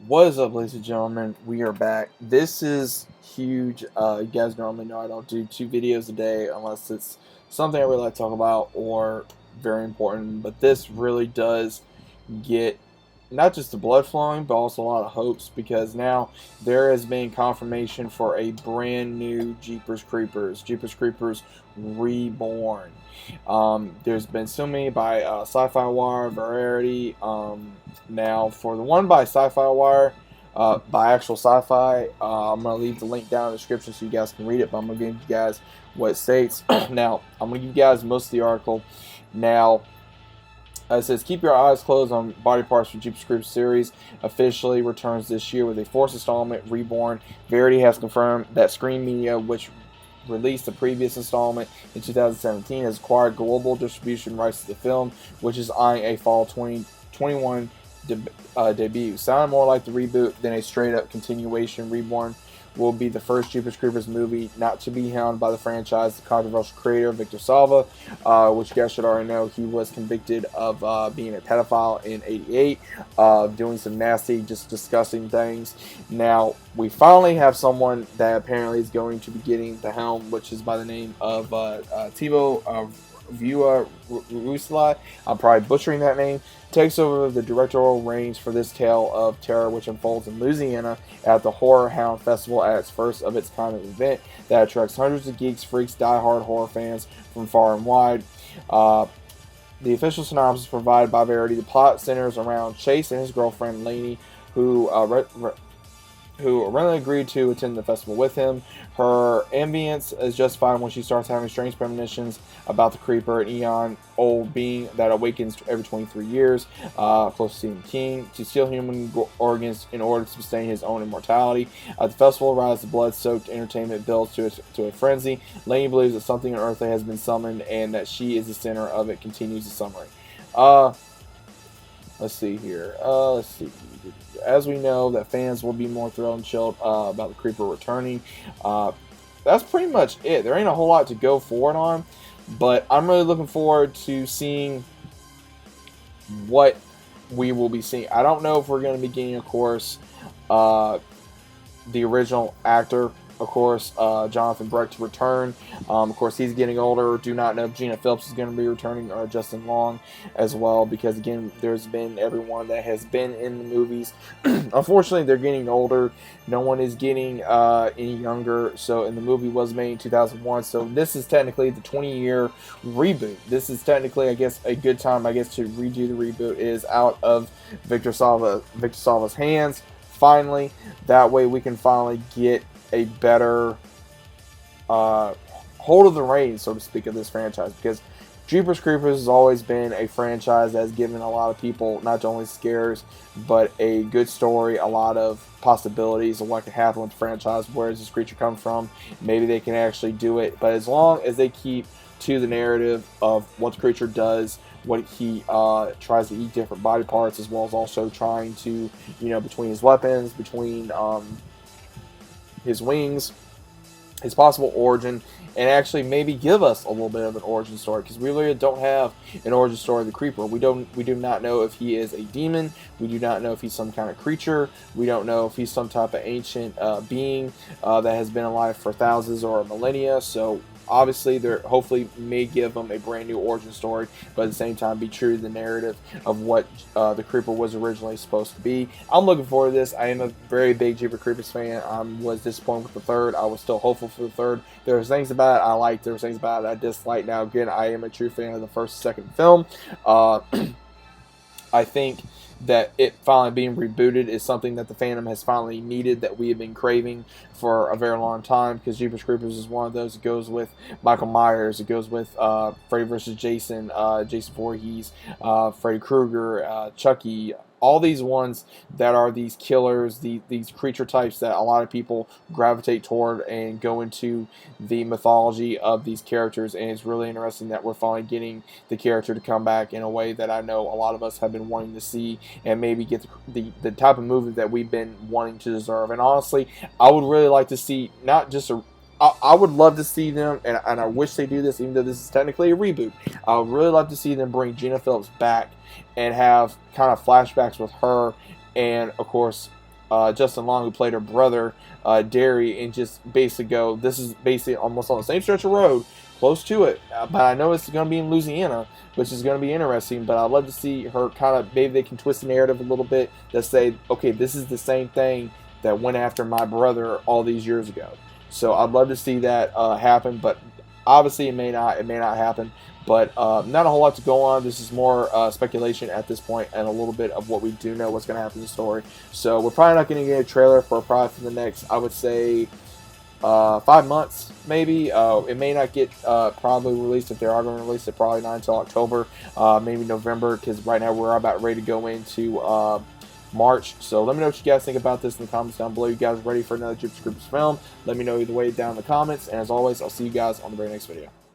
What is up, ladies and gentlemen? We are back. This is huge. You guys normally know I don't do 2 videos a day unless it's something I really like to talk about or very important. But this really does get not just the blood flowing, but also a lot of hopes because now there has been confirmation for a brand new Jeepers Creepers Reborn. There's been so many by Sci-Fi Wire, Variety. Now, for the one by Sci-Fi Wire, by actual Sci-Fi, I'm gonna leave the link down in the description so you guys can read it. But I'm gonna give you guys what it states. Now, I'm gonna give you guys most of the article. Now, it says, keep your eyes closed on body parts for Jeepers Creepers series. Officially returns this year with a fourth installment, Reborn. Verity has confirmed that Screen Media, which released the previous installment in 2017, has acquired global distribution rights to the film, which is eyeing a fall 2021 debut. Sounding more like the reboot than a straight-up continuation. Reborn will be the first Jeepers Creepers movie not to be helmed by the franchise. The controversial creator, Victor Salva, which you guys should already know, he was convicted of being a pedophile in '88, doing some nasty, just disgusting things. Now, we finally have someone that apparently is going to be getting the helm, which is by the name of Thibaut Vua Rusla. I'm probably butchering that name. Takes over the directorial reins for this tale of terror, which unfolds in Louisiana at the Horror Hound Festival at its first of its kind of event that attracts hundreds of geeks, freaks, die-hard horror fans from far and wide. The official synopsis provided by Verity: the plot centers around Chase and his girlfriend Lainey, who originally agreed to attend the festival with him. Her ambience is justified when she starts having strange premonitions about the creeper, an eon-old being that awakens every 23 years, close to Stephen King, to steal human organs in order to sustain his own immortality. At the festival, as the blood-soaked entertainment builds to a frenzy, Lainey believes that something unearthly has been summoned and that she is the center of it, continues the summary. Let's see here. Let's see. As we know, that fans will be more thrilled and chilled about the creeper returning. That's pretty much it. There ain't a whole lot to go forward on, but I'm really looking forward to seeing what we will be seeing. I don't know if we're going to be getting, of course, the original actor, of course, Jonathan Breck, to return. Of course, he's getting older. Do not know if Gina Phillips is going to be returning, or Justin Long as well, because again, there's been everyone that has been in the movies. Unfortunately, they're getting older. No one is getting any younger. So, and the movie was made in 2001. So this is technically the 20-year reboot. This is technically, I guess, a good time, I guess, to redo the reboot. It is out of Victor Salva's hands. Finally, that way we can finally get a better hold of the reins, so to speak, of this franchise, because Jeepers Creepers has always been a franchise that's given a lot of people not only scares, but a good story, a lot of possibilities of what can happen with the franchise. Where does this creature come from? Maybe they can actually do it, but as long as they keep to the narrative of what the creature does, what he tries to eat different body parts, as well as also trying to, between his weapons, between his wings, his possible origin, and actually maybe give us a little bit of an origin story, because we really don't have an origin story of the creeper. We do not know if he is a demon. We do not know if he's some kind of creature. We don't know if he's some type of ancient being that has been alive for thousands or millennia. So obviously, they're hopefully may give them a brand new origin story, but at the same time be true to the narrative of what the creeper was originally supposed to be. I'm looking forward to this. I am a very big Jeepers Creepers fan. I was disappointed with the third. I was still hopeful for the third. There's things about it I liked. There's things about it I disliked. Now, again, I am a true fan of the first and second film. I think that it finally being rebooted is something that the fandom has finally needed, that we have been craving for a very long time, because Jeepers Creepers is one of those. It goes with Michael Myers, it goes with Freddy vs. Jason, Jason Voorhees, Freddy Krueger, Chucky, all these ones that are these killers, these creature types that a lot of people gravitate toward and go into the mythology of these characters. And it's really interesting that we're finally getting the character to come back in a way that I know a lot of us have been wanting to see, and maybe get the type of movie that we've been wanting to deserve. And honestly, I would really like to see not just a I would love to see them, and I wish they do this, even though this is technically a reboot. I would really love to see them bring Gina Phillips back and have kind of flashbacks with her, and of course Justin Long, who played her brother, Derry, and just basically go, this is basically almost on the same stretch of road, close to it, but I know it's going to be in Louisiana, which is going to be interesting. But I'd love to see her kind of, maybe they can twist the narrative a little bit that say, okay, this is the same thing that went after my brother all these years ago. So I'd love to see that happen, but obviously it may not happen. But not a whole lot to go on. This is more speculation at this point, and a little bit of what we do know what's going to happen in the story. So we're probably not going to get a trailer for the next, I would say, 5 months maybe. It may not get probably released. If they are going to release it, probably not until October, maybe November, because right now we're about ready to go into March. So let me know what you guys think about this in the comments down below. You guys ready for another Gypsy Creepers film? Let me know either way down in the comments. And as always, I'll see you guys on the very next video.